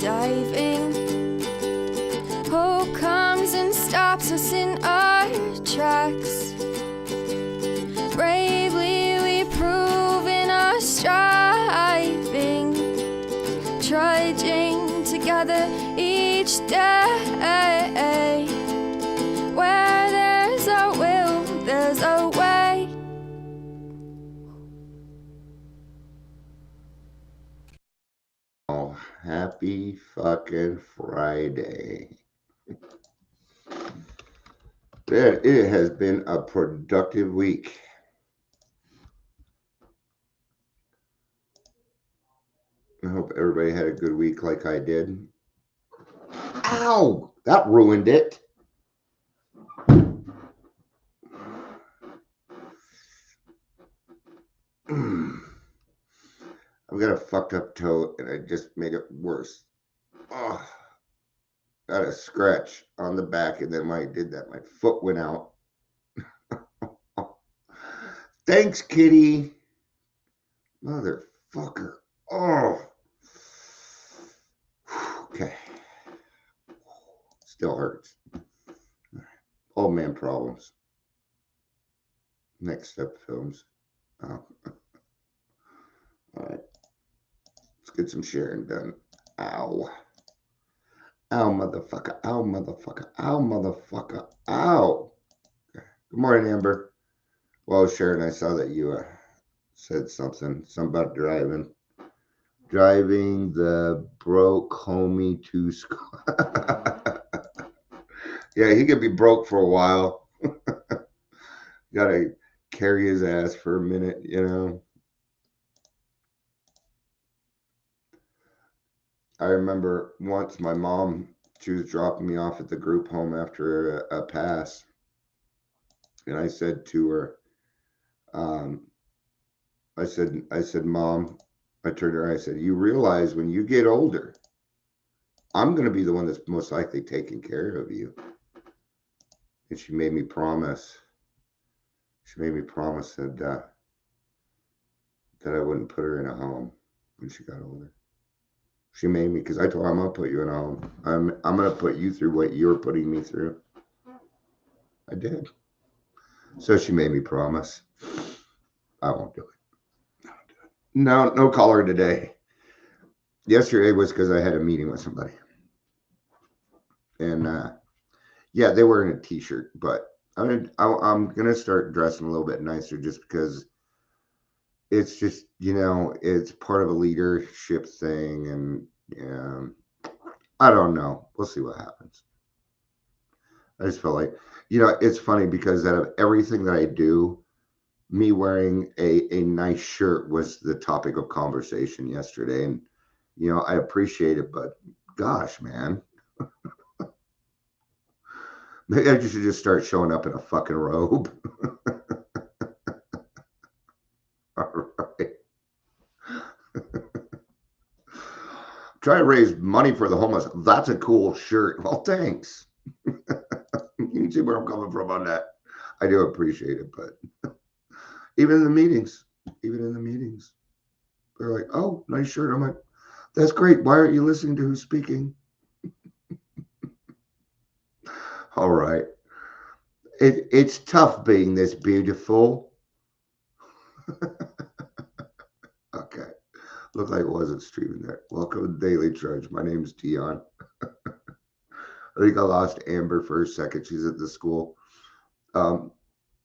diving. Hope comes and stops us in our tracks. Bravely we prove in our striving, trudging together each day. Where there's a will, there's a way. Oh, happy fucking Friday. It has been a productive week. I hope everybody had a good week like I did. Ow! That ruined it. I've got a fucked up toe and I just made it worse. Oh, got a scratch on the back, and then when I did that, my foot went out. Thanks, kitty. Motherfucker. Oh. Okay. Still hurts. Old man problems. Next Step Films. Oh. All right. Let's get some sharing done. Ow. Ow, motherfucker. Ow, motherfucker. Ow, motherfucker. Ow. Okay. Good morning, Amber. Well, Sharon, I saw that you said something about driving. Driving the broke homie to school. Yeah, he could be broke for a while. Gotta carry his ass for a minute, you know. I remember once my mom, she was dropping me off at the group home after a pass. And I said to her, I said, Mom, I turned to her, I said, you realize when you get older, I'm going to be the one that's most likely taking care of you. And she made me promise. She made me promise that I wouldn't put her in a home when she got older. She made me, because I told her, I'm going to put you in a home. I'm going to put you through what you're putting me through. I did. So she made me promise. I won't do it. No caller today. Yesterday was because I had a meeting with somebody. And yeah, they were in a t-shirt, but I'm gonna start dressing a little bit nicer just because it's just, you know, it's part of a leadership thing, and I don't know. We'll see what happens. I just felt like, you know, it's funny because out of everything that I do, me wearing a nice shirt was the topic of conversation yesterday. And, you know, I appreciate it, but gosh, man. Maybe I should just start showing up in a fucking robe. All right. Try to raise money for the homeless. That's a cool shirt. Well, thanks. You can see where I'm coming from on that. I do appreciate it, but even in the meetings, they're like, oh, nice shirt. I'm like, that's great. Why aren't you listening to who's speaking? All right. It's tough being this beautiful. Okay. Looked like it wasn't streaming there. Welcome to Daily Charge. My name is Dion. I think I lost Amber for a second. She's at the school.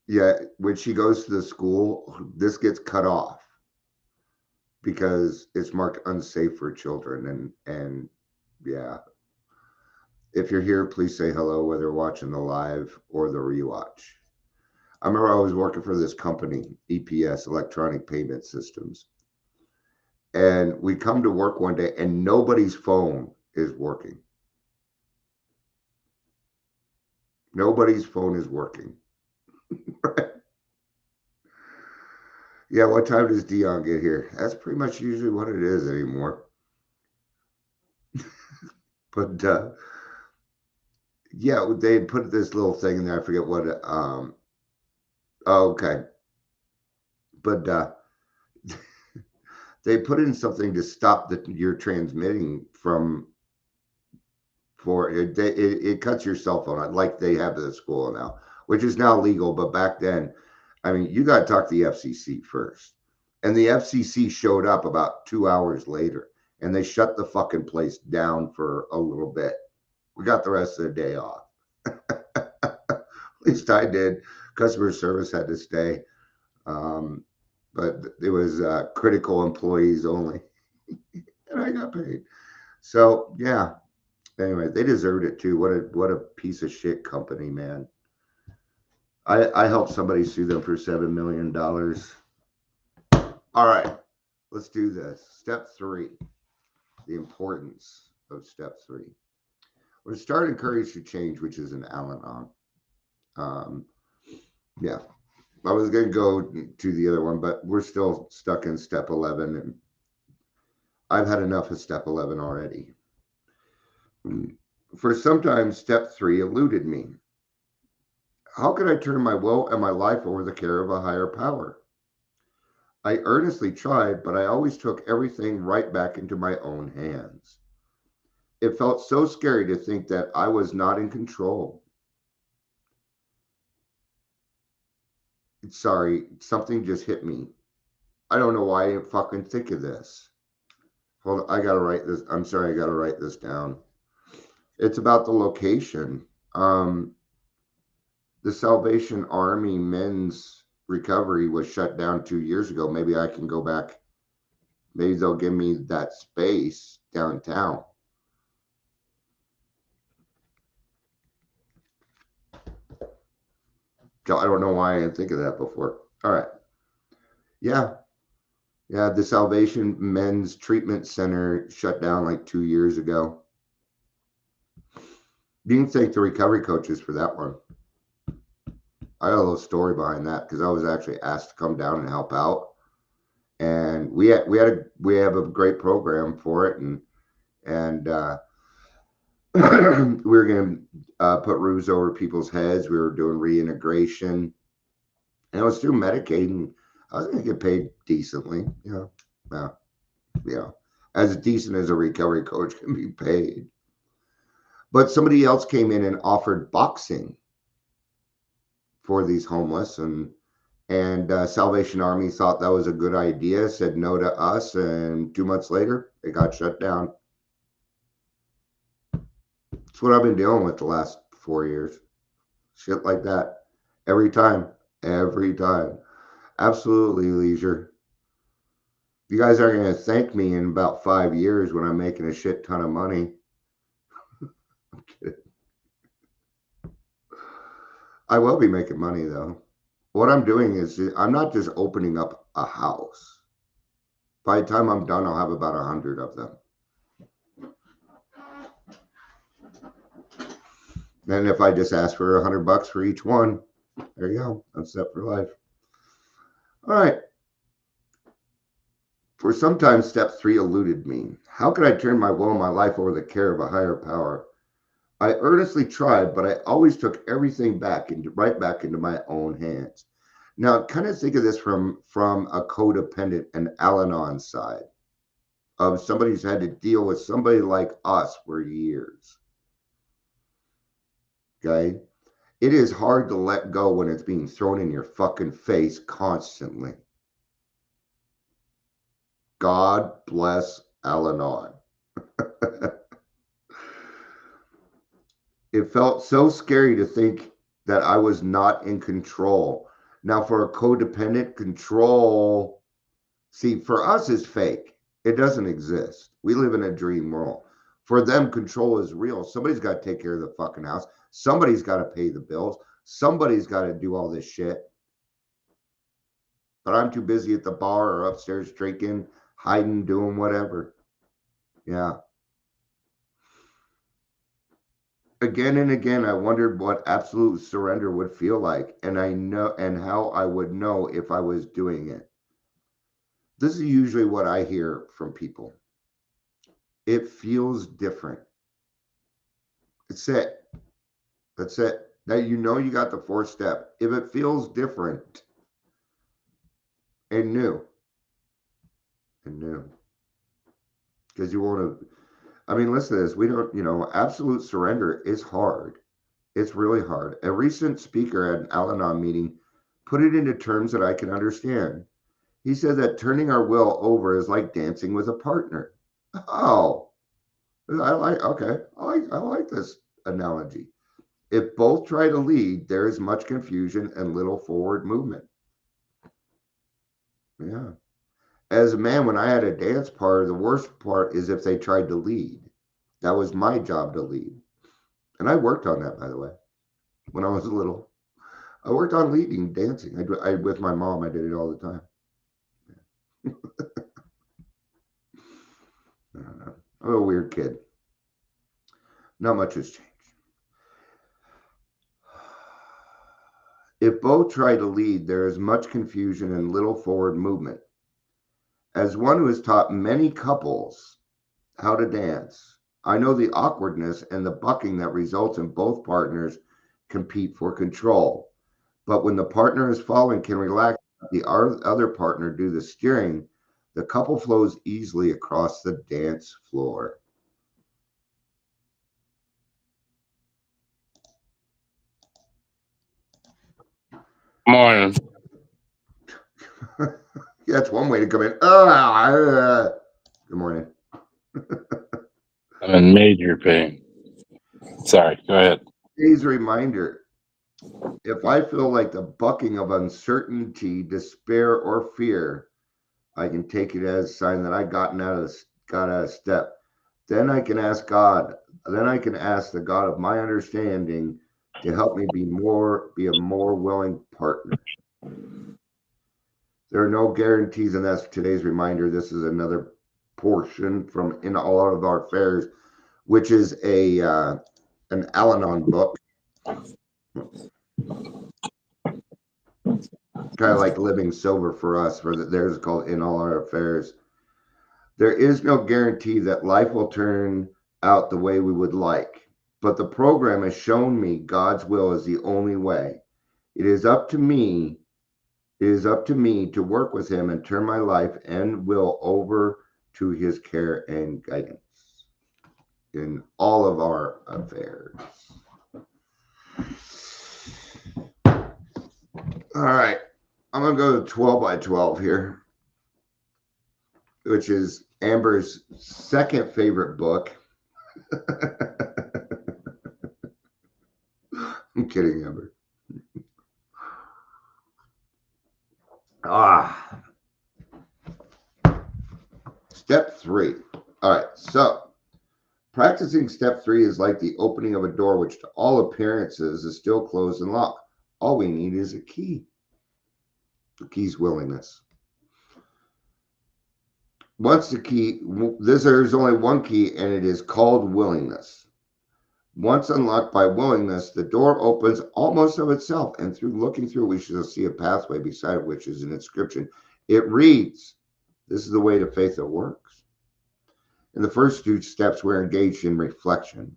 Yeah, when she goes to the school, this gets cut off because it's marked unsafe for children. And yeah, if you're here, please say hello, whether watching the live or the rewatch. I remember I was working for this company, EPS, Electronic Payment Systems. And we come to work one day and nobody's phone is working. Nobody's phone is working. Right? Yeah, what time does Dion get here? That's pretty much usually what it is anymore. But yeah, they put this little thing in there. I forget what. Oh, okay. But they put in something to stop you're transmitting from for it. It cuts your cell phone out like they have at the school now, which is now legal. But back then, I mean, you got to talk to the FCC first. And the FCC showed up about 2 hours later and they shut the fucking place down for a little bit. We got the rest of the day off. At least I did. Customer service had to stay. But it was critical employees only. And I got paid. So, yeah. Anyway, they deserved it too. What a piece of shit company, man. I helped somebody sue them for $7 million. All right, let's do this. Step 3, the importance of step 3. We're starting Courage to Change, which is an Al-Anon. Yeah, I was going to go to the other one, but we're still stuck in step 11, and I've had enough of step 11 already. For some time, step 3 eluded me. How could I turn my will and my life over the care of a higher power? I earnestly tried, but I always took everything right back into my own hands. It felt so scary to think that I was not in control. Sorry, something just hit me. I don't know why I didn't fucking think of this. Hold on, I gotta write this. I'm sorry, I gotta write this down. It's about the location. The Salvation Army men's recovery was shut down 2 years ago. Maybe I can go back. Maybe they'll give me that space downtown. I don't know why I didn't think of that before. All right. Yeah. Yeah. The Salvation Men's Treatment Center shut down like 2 years ago. You can thank the recovery coaches for that one. I got a little story behind that because I was actually asked to come down and help out, and we have a great program for it, and we were going to put roofs over people's heads. We were doing reintegration, and I was doing Medicaid. I was going to get paid decently, as decent as a recovery coach can be paid. But somebody else came in and offered boxing for these homeless, and Salvation Army thought that was a good idea, said no to us, and 2 months later, it got shut down. That's what I've been dealing with the last 4 years. Shit like that. Every time. Absolutely, Leisure. You guys are going to thank me in about 5 years when I'm making a shit ton of money. I'm kidding. I will be making money, though. What I'm doing is I'm not just opening up a house. By the time I'm done, I'll have about 100 of them. And if I just ask for $100 for each one, there you go. I'm set for life. All right. For some time, step 3 eluded me. How could I turn my will and my life over the care of a higher power? I earnestly tried, but I always took everything right back into my own hands. Now, kind of think of this from a codependent and Al-Anon side of somebody who's had to deal with somebody like us for years. Okay? It is hard to let go when it's being thrown in your fucking face constantly. God bless Al-Anon. It felt so scary to think that I was not in control. Now, for a codependent, control, see, for us is fake. It doesn't exist. We live in a dream world. For them, control is real. Somebody's got to take care of the fucking house. Somebody's got to pay the bills. Somebody's got to do all this shit. But I'm too busy at the bar or upstairs drinking, hiding, doing whatever. Yeah. Again and again, I wondered what absolute surrender would feel like, and how I would know if I was doing it. This is usually what I hear from people. It feels different. That's it. Now you got the 4th step. If it feels different and new, because you want to. I mean, listen to this. We don't, absolute surrender is hard. It's really hard. A recent speaker at an Al Anon meeting put it into terms that I can understand. He said that turning our will over is like dancing with a partner. Oh, I like this analogy. If both try to lead, there is much confusion and little forward movement. Yeah. As a man, when I had a dance part, the worst part is if they tried to lead. That was my job to lead. And I worked on that, by the way, when I was little. I worked on leading dancing. I with my mom, I did it all the time. I don't know. I'm a weird kid. Not much has changed. If both try to lead, there is much confusion and little forward movement. As one who has taught many couples how to dance, I know the awkwardness and the bucking that results in both partners compete for control. But when the partner is following can relax, the other partner do the steering, the couple flows easily across the dance floor. Morning. Yeah, that's one way to come in. Good morning. I'm in major pain. Sorry, go ahead. Today's reminder. If I feel like the bucking of uncertainty, despair, or fear, I can take it as a sign that I got out of step. Then I can ask God. Then I can ask the God of my understanding to help me be a more willing partner. There are no guarantees, and that's today's reminder. This is another portion from In All of Our Affairs, which is an Al-Anon book. Kind of like Living Sober for us, theirs is called In All Our Affairs. There is no guarantee that life will turn out the way we would like, but the program has shown me God's will is the only way. It is up to me to work with him and turn my life and will over to his care and guidance in all of our affairs. All right. I'm going to go to 12 by 12 here, which is Amber's second favorite book. I'm kidding, Amber. Step 3. All right. So practicing step 3 is like the opening of a door, which to all appearances is still closed and locked. All we need is a key. The key's willingness. Once the key, there's only one key, and it is called willingness. Once unlocked by willingness, the door opens almost of itself, and looking through, we shall see a pathway beside which is an inscription. It reads, "This is the way to faith that works." In the first 2 steps, we're engaged in reflection.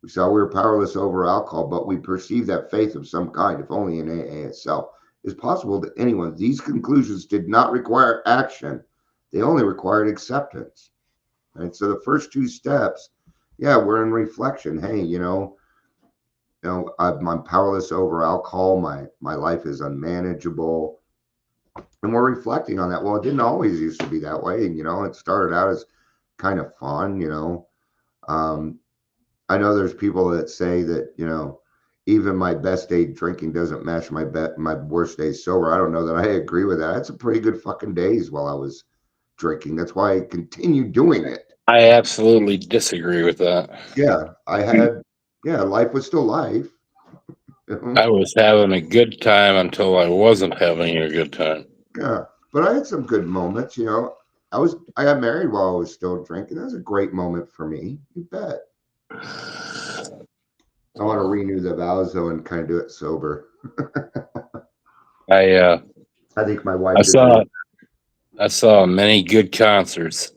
We saw we were powerless over alcohol, but we perceive that faith of some kind, if only in AA itself, is possible to anyone. These conclusions did not require action. They only required acceptance. Right? So the first 2 steps, we're in reflection. Hey, I'm powerless over alcohol. My life is unmanageable. And we're reflecting on that. Well, it didn't always used to be that way. And, it started out as kind of fun, I know there's people that say that, even my best day drinking doesn't match my worst day sober. I don't know that I agree with that. It's a pretty good fucking days while I was drinking. That's why I continued doing it. I absolutely disagree with that. Yeah, life was still life. I was having a good time until I wasn't having a good time. Yeah, but I had some good moments, I got married while I was still drinking. That was a great moment for me. You bet. I want to renew the vows though and kind of do it sober. I think my wife. I saw many good concerts.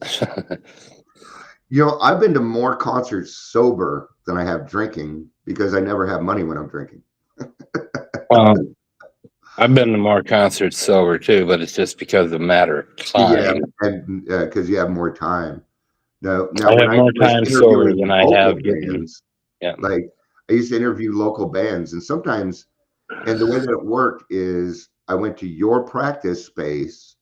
I've been to more concerts sober than I have drinking because I never have money when I'm drinking. I've been to more concerts sober too, but it's just because of the matter of time. Yeah, and because you have more time. No, I now when have I more was time sober interviewing than I local have getting. bands, Yeah. like I used to interview local bands, and sometimes, and the way that it worked is I went to your practice space,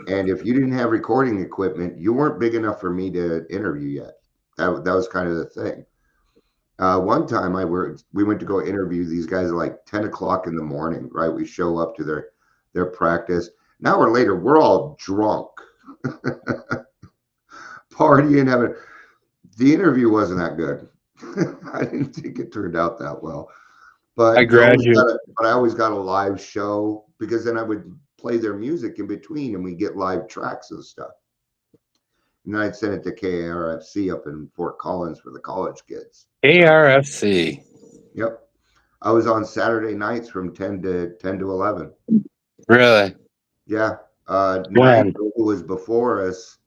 and if you didn't have recording equipment, you weren't big enough for me to interview yet. That was kind of the thing. One time we went to go interview these guys at like 10 o'clock in the morning, right? We show up to their practice. An hour later, we're all drunk, partying, having the interview wasn't that good. I didn't think it turned out that well. I But graduated. I always got a live show because then I would play their music in between and we get live tracks and stuff. And then I'd send it to KRFC up in Fort Collins for the college kids. KRFC. Yep. I was on Saturday nights from 10 to 11. Really? Yeah. When? Nigel, who was before us,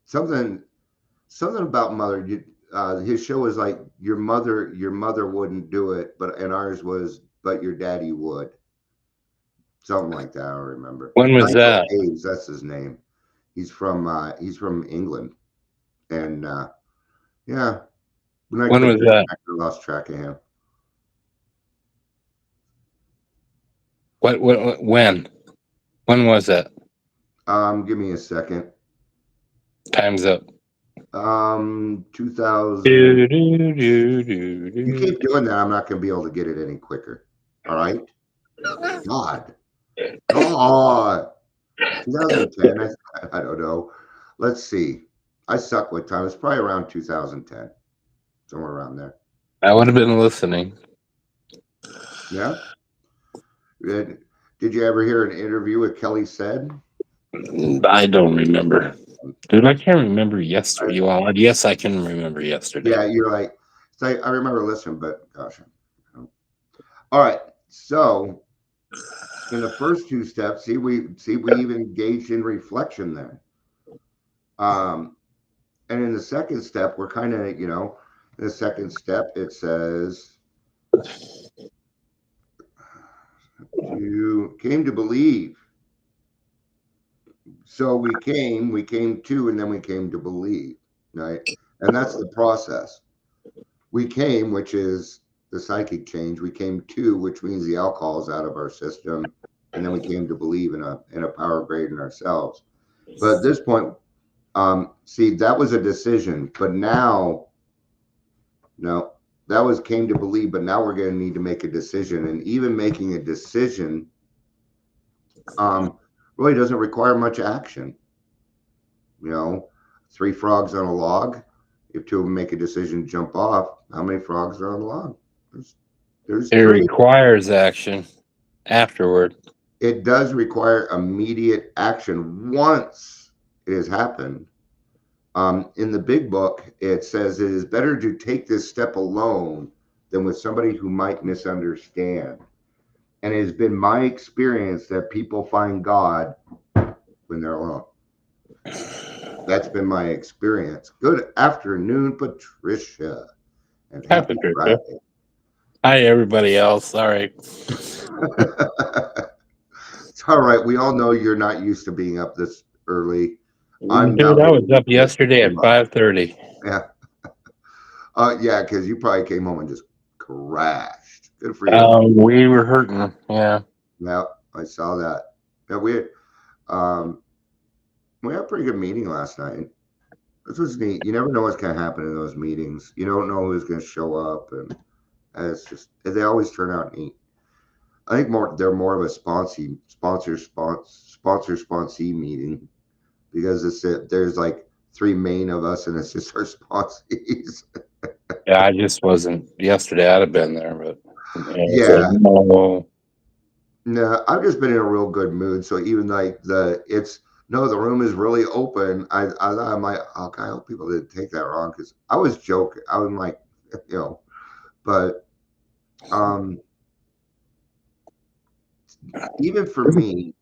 something about mother. His show was like your mother wouldn't do it, and ours was, but your daddy would. Something like that. I don't remember. When was Nigel that? Hayes, that's his name. He's from England, and yeah. When was that? I lost track of him. What? When? When was that? Give me a second. Time's up. 2000. You keep doing that, I'm not going to be able to get it any quicker. All right. God. 2010. I don't know. Let's see. I suck with time. It's probably around 2010, somewhere around there. I would have been listening. Yeah. Did you ever hear an interview with Kelly Said? I don't remember. Dude, I can't remember yesterday. Well, yes, I can remember yesterday. Yeah, you're like, I remember listening, but gosh. All right. So in the first two steps, we even engaged in reflection there. And in the second step, we're kind of, in the second step, it says you came to believe. So we came to, and then we came to believe, right? And that's the process. We came, which is the psychic change. We came to, which means the alcohol is out of our system, and then we came to believe in a power greater than ourselves. But at this point, see, that was a decision. But now, no, that was came to believe. But now we're going to need to make a decision, and even making a decision, really doesn't require much action. 3 frogs on a log. If 2 of them make a decision, jump off. How many frogs are on the log? There's It 3. requires action afterward. It does require immediate action once it has happened. In the big book, it says it is better to take this step alone than with somebody who might misunderstand. And it has been my experience that people find God when they're alone. That's been my experience. Good afternoon, Patricia. And Hi, happy Patricia. Friday. Hi, everybody else. Sorry. It's all right. We all know you're not used to being up this early. Dude, I was up yesterday at 5:30. Yeah. Yeah, because you probably came home and just crashed. Good for you. We were hurting. Yeah. Yeah, I saw that. Yeah, we had a pretty good meeting last night. This was neat. You never know what's going to happen in those meetings. You don't know who's going to show up, and it's just they always turn out neat. I think they're more of a sponsor-sponsee meeting because there's like 3 main of us, and it's just our sponsees. Yeah, I just wasn't yesterday. I'd have been there, but Yeah. No, I've just been in a real good mood. So even like the room is really open. I'm like, okay, I hope people didn't take that wrong because I was joking. I was like, but even for me,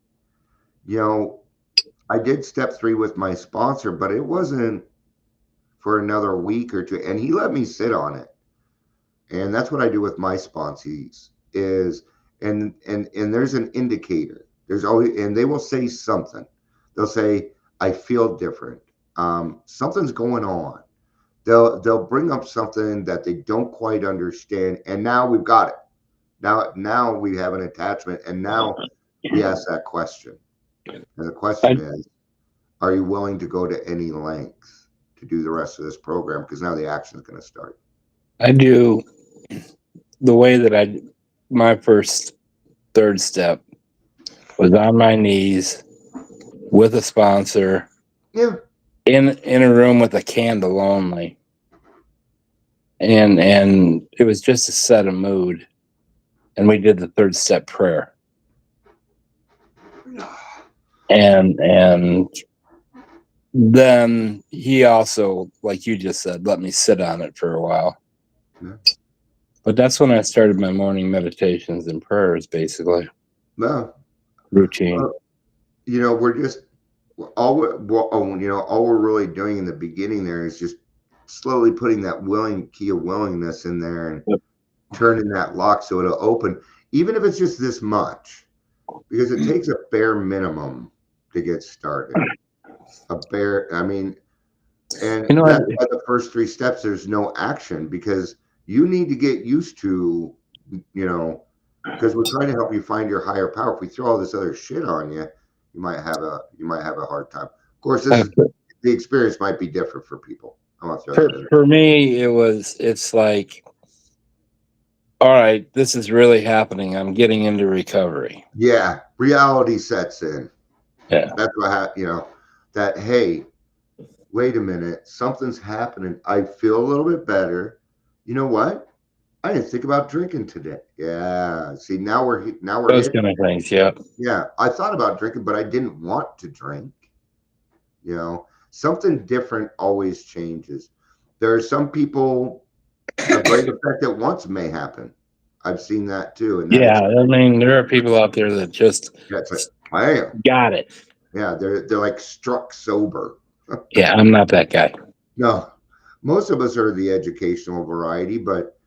I did step 3 with my sponsor, but it wasn't for another week or 2, and he let me sit on it. And that's what I do with my sponsees is, and there's an indicator. There's always, and they will say something. They'll say, I feel different. something's going on. They'll bring up something that they don't quite understand, and now we've got it. Now we have an attachment, and now we ask that question. And the question is, are you willing to go to any length to do the rest of this program? Because now the action is going to start. I do the way that my first third step was on my knees with a sponsor Yeah. in a room with a candle only. And it was just to set a mood. And we did the third step prayer. And then he also, like you just said, let me sit on it for a while. Yeah. But that's when I started my morning meditations and prayers, basically. No. Routine. We're just all we're really doing in the beginning there is just slowly putting that key of willingness in there and turning that lock so it'll open, even if it's just this much, because it takes a bare minimum to get started. And that's why the first 3 steps, there's no action, because you need to get used to, because we're trying to help you find your higher power. If we throw all this other shit on you, you might have a hard time. Of course, the experience might be different for people. For me, it's like, all right, this is really happening. I'm getting into recovery. Yeah, reality sets in. Yeah, that's what that, hey, wait a minute, something's happening. I feel a little bit better. You know what? I didn't think about drinking today. Yeah. See, now we're those kind of things. Yeah. Yeah. I thought about drinking, but I didn't want to drink. Something different always changes. There are some people, a great effect at once may happen. I've seen that too. And there are people out there that just got it. Yeah, they're like struck sober. Yeah, I'm not that guy. No, most of us are the educational variety, but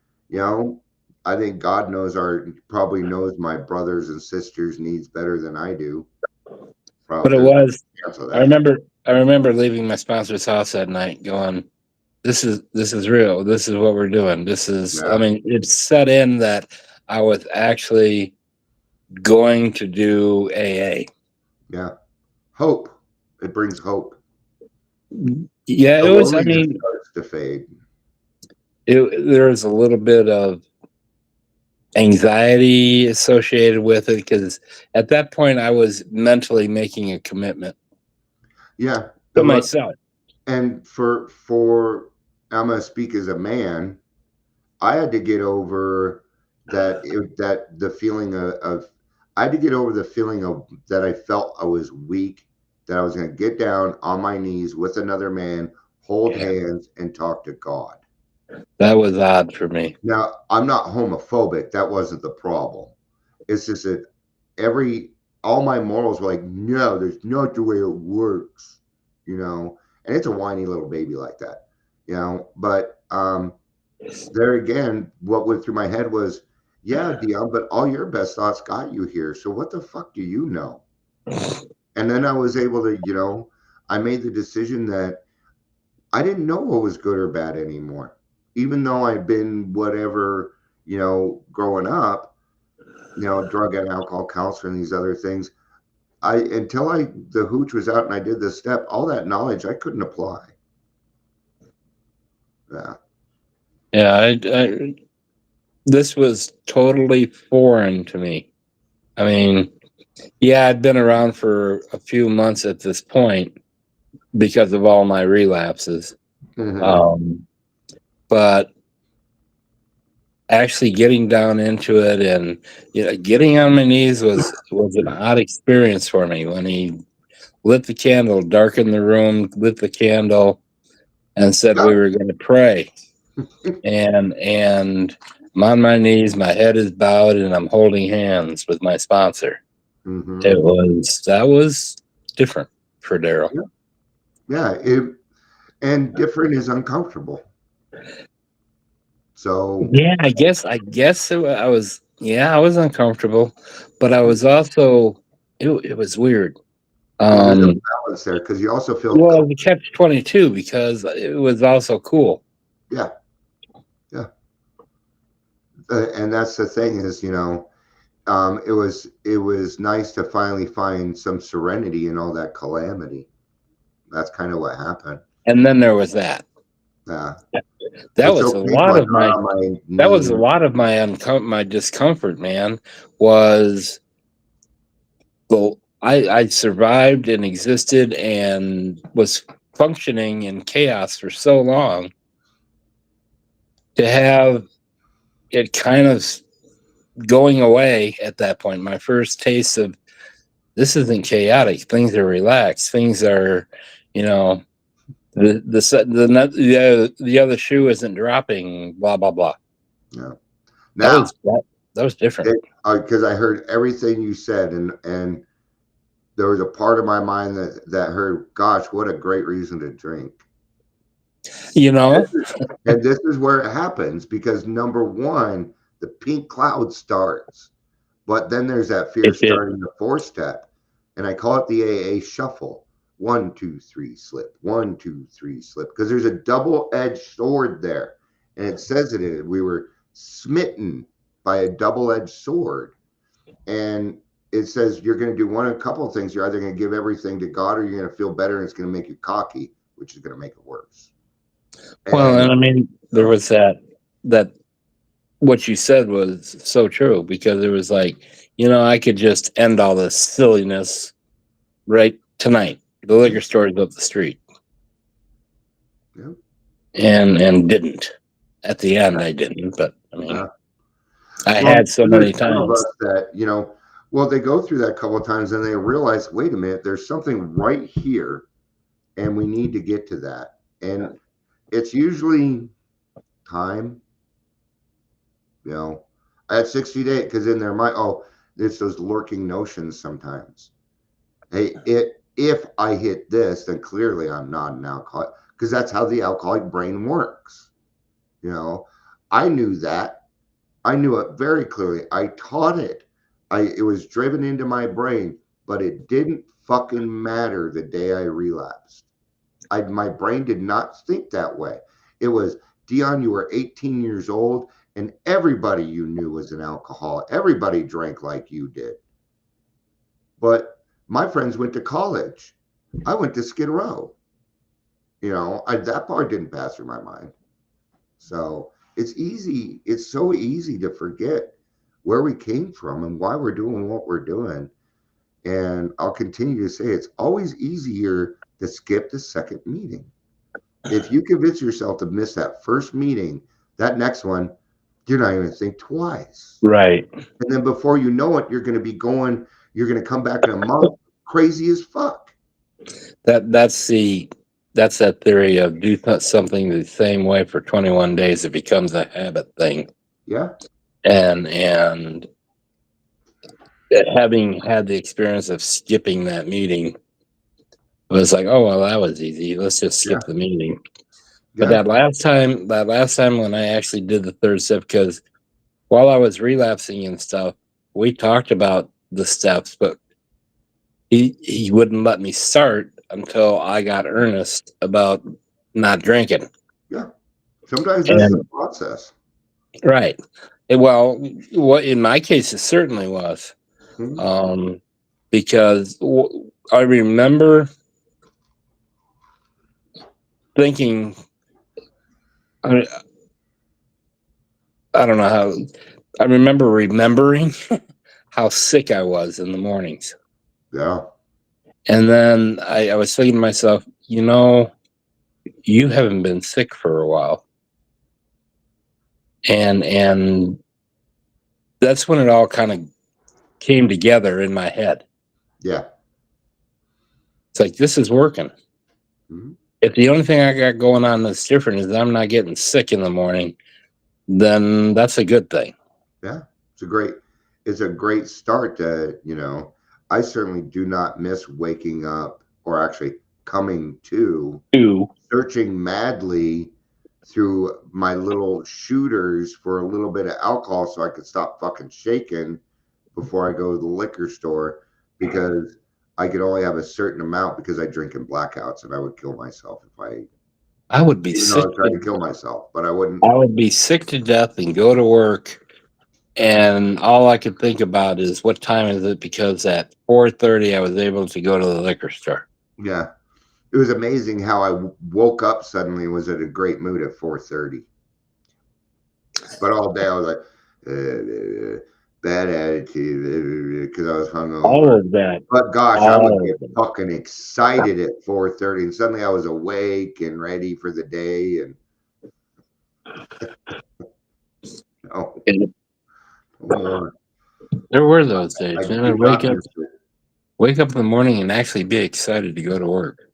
I think God probably knows my brothers and sisters' needs better than I do. But it was. I remember leaving my sponsor's house that night, going, "This is real. This is what we're doing. This is." Yeah. I mean, it set in that I was actually going to do AA. Yeah, hope. It brings hope. Yeah, it was. I mean, starts to fade. There was a little bit of anxiety associated with it, because at that point I was mentally making a commitment. Yeah, to myself. And for I'm gonna speak as a man. I had to get over that the feeling of I had to get over the feeling of that I felt I was weak, that I was going to get down on my knees with another man, hold hands, and talk to God. That was odd for me. Now, I'm not homophobic. That wasn't the problem. It's just that all my morals were like, no, there's not the way it works, and it's a whiny little baby like that, but there again, what went through my head was, yeah, Dion, but all your best thoughts got you here. So what the fuck do you know? And then I was able to, I made the decision that I didn't know what was good or bad anymore. Even though I'd been whatever, growing up, drug and alcohol counselor and these other things, until the hooch was out and I did this step, all that knowledge I couldn't apply. Yeah. Yeah, this was totally foreign to me. I mean, yeah, I'd been around for a few months at this point because of all my relapses. Mm-hmm. But actually getting down into it and getting on my knees was an odd experience for me. When he lit the candle, darkened the room, lit the candle, and said we were going to pray. and I'm on my knees, my head is bowed, and I'm holding hands with my sponsor. Mm-hmm. That was different for Daryl. Yeah, and different is uncomfortable. So yeah, I guess I was uncomfortable, but I was also it was weird. There's a Um, balance there because you also feel, well, the catch-22 because it was also cool. yeah, yeah. And that's the thing is, it was nice to finally find some serenity in all that calamity. That's kind of what happened. And then there was that. Yeah. That It's was a okay lot when of you're my. on my That was a knee. lot of my discomfort, man. Was well, I survived and existed and was functioning in chaos for so long. To have it kind of going away at that point, my first taste of this isn't chaotic. Things are relaxed. Things are, you know, the other shoe isn't dropping. Blah blah blah. Yeah. That Now, was that was different. because I heard everything you said, and there was a part of my mind that heard, "Gosh, what a great reason to drink." You know, And this is where it happens because number one, the pink cloud starts, but then there's that fear it did. starting the 4-step, and I call it the AA shuffle. 1, 2, 3, slip. 1, 2, 3, slip. Because there's a double-edged sword there, and it says it. We were smitten by a double-edged sword, and it says you're going to do a couple of things. You're either going to give everything to God, or you're going to feel better, and it's going to make you cocky, which is going to make it worse. Well, And and I mean, there was that what you said was so true because it was like, I could just end all this silliness right tonight. The liquor store is up the street, yeah. and didn't. At the end, I didn't, but I mean, Yeah. I Well, had so there's many some of times. us that, well, they go through that a couple of times and they realize, wait a minute, there's something right here, and we need to get to that. And it's usually time. I had 60 days because in their mind, it's those lurking notions sometimes. Hey, if I hit this, then clearly I'm not an alcoholic because that's how the alcoholic brain works. I knew that. I knew it very clearly. I taught it. It was driven into my brain, but it didn't fucking matter the day I relapsed. My brain did not think that way. It was, Dion, you were 18 years old and everybody you knew was an alcoholic. Everybody drank like you did. But my friends went to college. I went to Skid Row. That part didn't pass through my mind. So it's easy. It's so easy to forget where we came from and why we're doing what we're doing. And I'll continue to say it's always easier to skip the second meeting. If you convince yourself to miss that first meeting, that next one, you're not even think twice. Right. And then before you know it, you're going to come back in a month crazy as fuck. That's that theory of do something the same way for 21 days, it becomes a habit thing. Yeah. And having had the experience of skipping that meeting, it was like, oh well, that was easy. Let's just skip the meeting. But that last time when I actually did the third step, because while I was relapsing and stuff, we talked about the steps, but he wouldn't let me start until I got earnest about not drinking. Yeah. Sometimes it's a process. Right. Well, what in my case it certainly was. Mm-hmm. Because I remember thinking, I don't know how, I remember remembering how sick I was in the mornings. Yeah. And then I was thinking to myself, you haven't been sick for a while. And that's when it all kind of came together in my head. Yeah. It's like, this is working. Mm-hmm. If the only thing I got going on that's different is that I'm not getting sick in the morning, then that's a good thing. Yeah. It's a great start to, I certainly do not miss waking up or actually coming to searching madly through my little shooters for a little bit of alcohol so I could stop fucking shaking before I go to the liquor store, because I could only have a certain amount because I drink in blackouts, and I would kill myself if I would be even though I sick. was trying to kill myself, but I wouldn't. I would be sick to death and go to work, and all I could think about is what time is it? Because at 4:30 I was able to go to the liquor store. Yeah, it was amazing how I woke up suddenly and was in a great mood at 4:30. But all day I was like, bad attitude because I was hungover. All of that. But gosh, I All would of get it. fucking excited at 4:30, and suddenly I was awake and ready for the day. And no, And no more. there were those days. I Man, do I'd not miss it. wake up in the morning and actually be excited to go to work.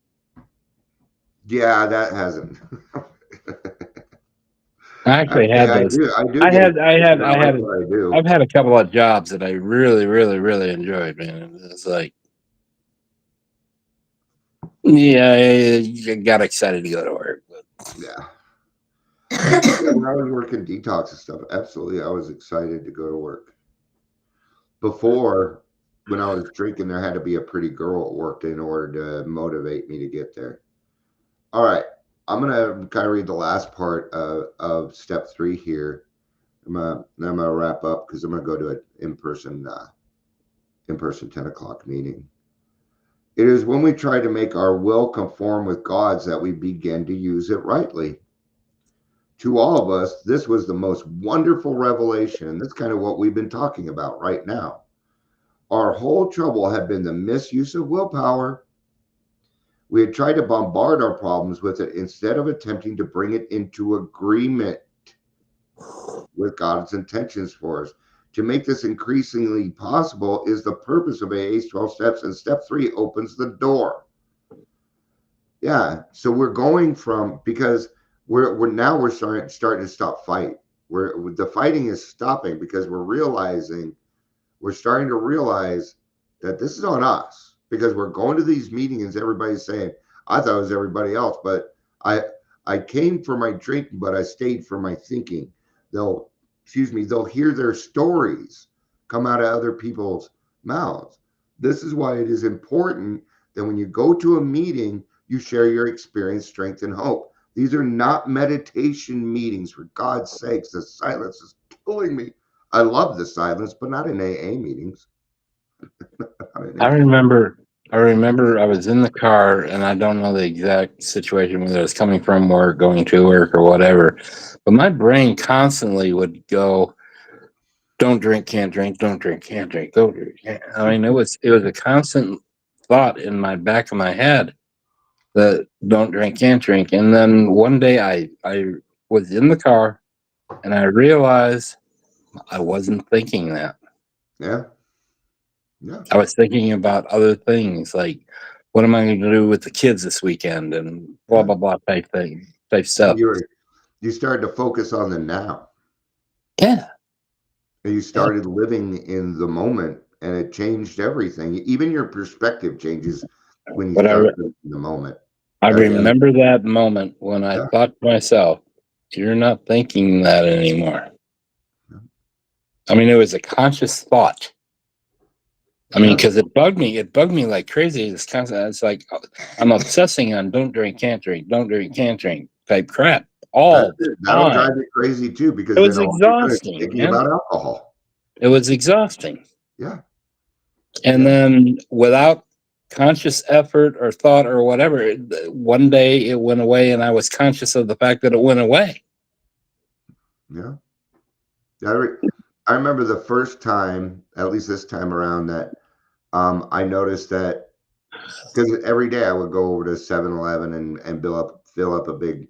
Yeah, that hasn't. I actually had I those. do. I do I get had, I excited had, when I I like had. what I do. I've had a couple of jobs that I really, really, really enjoyed, man. It's like, yeah, I got excited to go to work. But Yeah. Yeah, when I was working detox and stuff, absolutely, I was excited to go to work. Before, when I was drinking, there had to be a pretty girl at work in order to motivate me to get there. All right, I'm gonna kind of read the last part of step 3 here. I'm gonna wrap up because I'm gonna go to an in-person 10 o'clock meeting. It is when we try to make our will conform with God's that we begin to use it rightly. To all of us, this was the most wonderful revelation. That's kind of what we've been talking about right now. Our whole trouble had been the misuse of willpower. We had tried to bombard our problems with it instead of attempting to bring it into agreement with God's intentions for us. To make this increasingly possible is the purpose of AA's 12 steps, and step 3 opens the door. Yeah, so we're going from, because we're now we're starting to stop fight. The fighting is stopping because we're starting to realize that this is on us, because we're going to these meetings. Everybody's saying, I thought it was everybody else, but I came for my drinking, but I stayed for my thinking. They'll hear their stories come out of other people's mouths. This is why it is important that when you go to a meeting, you share your experience, strength, and hope. These are not meditation meetings, for God's sakes. The silence is killing me. I love the silence, but not in AA meetings. I remember I was in the car, and I don't know the exact situation, whether it's coming from work, going to work, or whatever, but my brain constantly would go, don't drink, can't drink, don't drink, can't drink, don't drink. I mean, it was a constant thought in my back of my head that don't drink, can't drink. And then one day I was in the car and I realized I wasn't thinking that. Yeah. Yeah. I was thinking about other things, like what am I going to do with the kids this weekend, and blah blah blah type stuff. You started to focus on the now. Yeah. And you started living in the moment, and it changed everything. Even your perspective changes when you But start living in the moment. I That's- remember that moment when I Yeah. thought to myself, you're not thinking that anymore. Yeah. I mean, it was a conscious thought. I mean, because it bugged me like crazy. It's like I'm obsessing on don't drink, can't drink, don't drink, can't drink type crap all the That'll time. drive you crazy too, because It was then all you're doing is exhausting, thinking man. about alcohol. It was exhausting. Yeah. And then without conscious effort or thought or whatever, one day it went away, and I was conscious of the fact that it went away. Yeah. I remember the first time, at least this time around, that I noticed that, because every day I would go over to 7-Eleven and fill up a big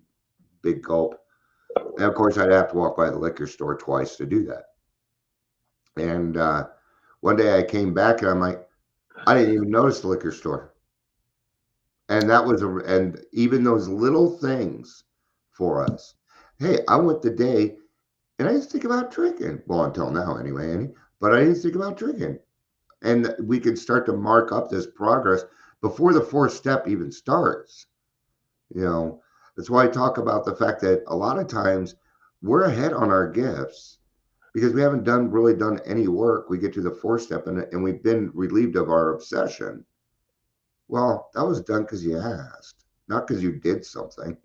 gulp. And of course, I'd have to walk by the liquor store twice to do that. And one day I came back and I'm like, I didn't even notice the liquor store. And and even those little things for us. Hey, I went the day and I didn't think about drinking. Well, until now anyway, Annie, but I didn't think about drinking. And we could start to mark up this progress before the 4th step even starts. That's why I talk about the fact that a lot of times we're ahead on our gifts because we haven't really done any work. We get to the 4th step and we've been relieved of our obsession. Well, that was done because you asked, not because you did something.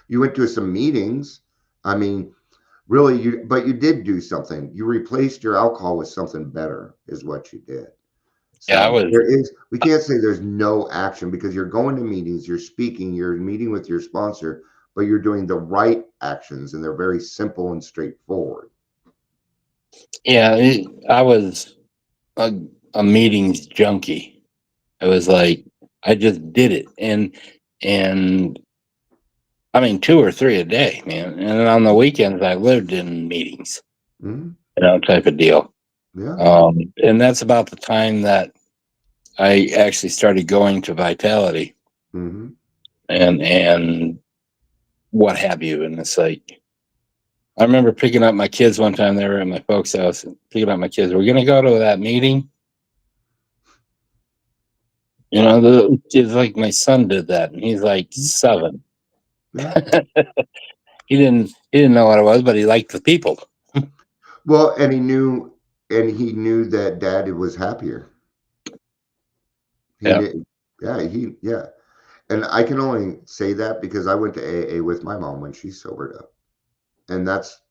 You went to some meetings. I mean, really, but you did do something. You replaced your alcohol with something better, is what you did. Yeah, I So was. we can't say there's no action because you're going to meetings, you're speaking, you're meeting with your sponsor, but you're doing the right actions and they're very simple and straightforward. Yeah, I was a meetings junkie. I was like, I just did it, and I mean 2 or 3 a day, man. And then on the weekends, I lived in meetings, Mhm. type of deal. Yeah. And that's about the time that I actually started going to Vitality Hmm. and what have you. And it's like, I remember picking up my kids one time. They were at my folks' house, and picking up my kids. We're gonna go to that meeting. The kids, like my son did that, and he's like 7. Yeah. He didn't know what it was, but he liked the people. Well, and he knew that dad was happier. He Yeah. knew, yeah. And I can only say that because I went to AA with my mom when she sobered up. And that's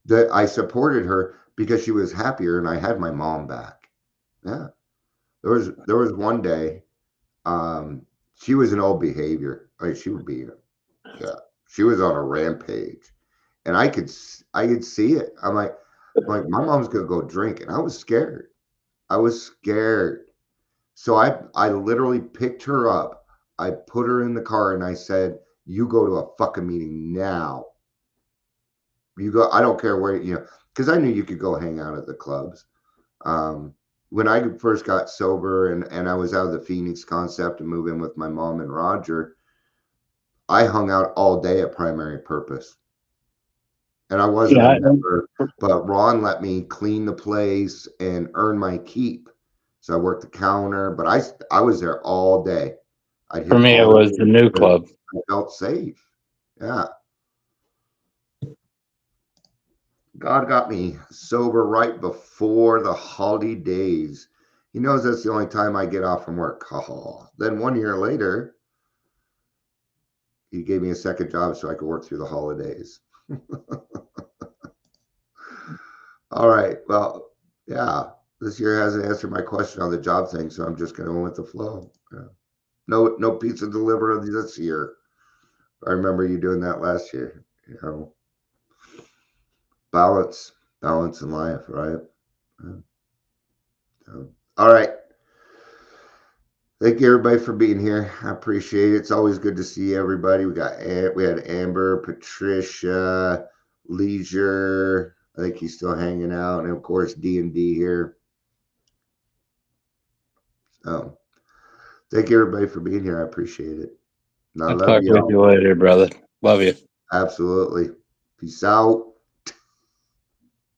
that I supported her because she was happier and I had my mom back. Yeah. There was one day, she was an old behavior. Like she would be, yeah, she was on a rampage. And I could see it. I'm like, my mom's gonna go drink, and I was scared. I was scared. So I literally picked her up. I put her in the car and I said, "You go to a fucking meeting now. You go. I don't care where because I knew you could go hang out at the clubs. When I first got sober and I was out of the Phoenix concept and moved in with my mom and Roger, I hung out all day at Primary Purpose. And I wasn't a Yeah. member, but Ron let me clean the place and earn my keep. So I worked the counter, but I was there all day. I'd For hit me, it parties was the new because club. I felt safe. Yeah. God got me sober right before the holidays. He knows that's the only time I get off from work. Oh. Then 1 year later, he gave me a second job so I could work through the holidays. All right. Well, yeah, this year hasn't answered my question on the job thing, so I'm just going with the flow. Yeah. No pizza delivered this year. I remember you doing that last year. Balance, balance in life, right? Yeah. So, all right. Thank you everybody for being here. I appreciate it. It's always good to see everybody. We had Amber, Patricia, Leisure. I think he's still hanging out, and of course D&D here. So thank you everybody for being here. I appreciate it. And I I'll love talk you with all. you later, brother. Love you. Absolutely. Peace out.